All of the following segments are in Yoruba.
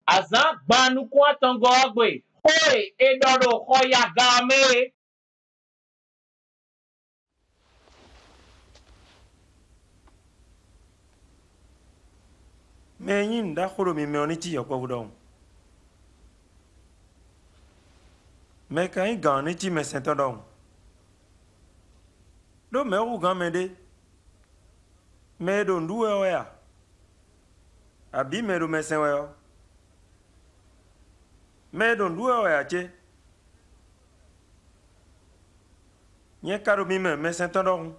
Azan banu kwa tangogwe. Hoi edodo hoya game. Mais yin da khoro mi me oni ti yoko budon. Mais quand il gagne ti me sentodon. Do me u gamede. Me do nduwe oya. Abi me do me senwe. Me do nduwe oya che. Nye karo mi me sentodon.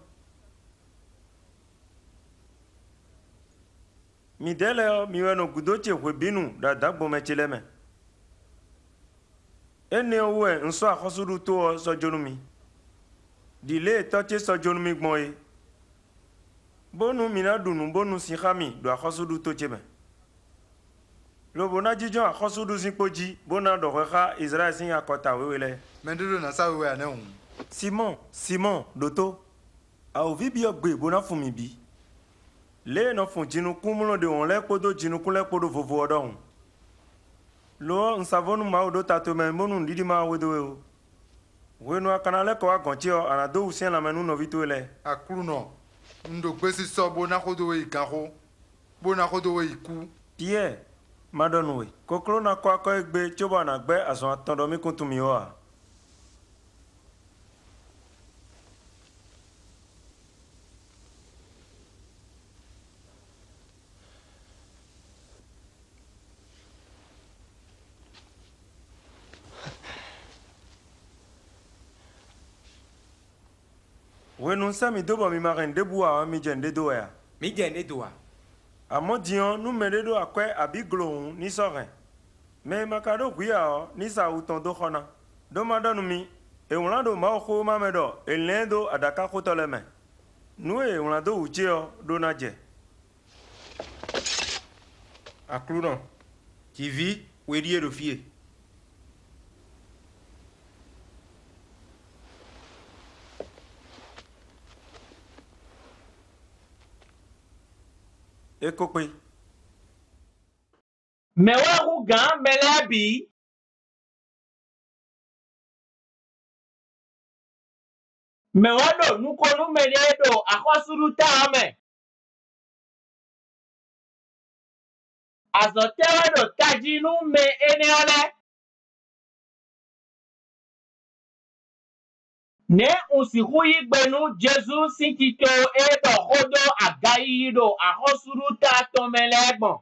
Mi dele mi weno gudoche binu da dagbo me chileme. Ene owe nso akhosudu to sojonumi. Dile toche sojonumi gmoye. Bonu mina dunu bonu sikhami do akhosudu to cheme. Lobo na jijon akhosudu sinpoji bona do kha Israel sin akota wewele. Mendudu na sa wewe ane Simon doto. A ovi bi ogbe bona fumi bi. Le no fun jinu kumulo de on le kodo jinu kule kodo vovo odon. Lo nsavonu ma odo tato me monu ndidi ma wedo o. Wenu akana le ko agonchio anado usien la menu no vituele. Akruno. Ndo gbesi so bona kodo we igaho. Bona kodo we iku. Pierre, madonwe. Koklo na kwa ko egbe choba na gbe ason atondo mi kuntumi o. Wenu sami dobo mi marin debua mi jende doya. Mi jende doa. Amodion nous mededo akwe abiglo ni sorin. Me makado guya o ni sa uton do khona. Do madonu mi e wonado ma okho mamedo e lendo adaka khotoleme. Nu e wonado uche o do naje. Akluno. Qui vit ou est lié de fier. Ekokpe. Mewe gan melebi. Mewado nukonu meledo akwasuru tame. Azotewe do tajinu me eneole. Ne usihuyi gbenu Jesu sintito edo hodo agayido akwasuru ta tomelegbon.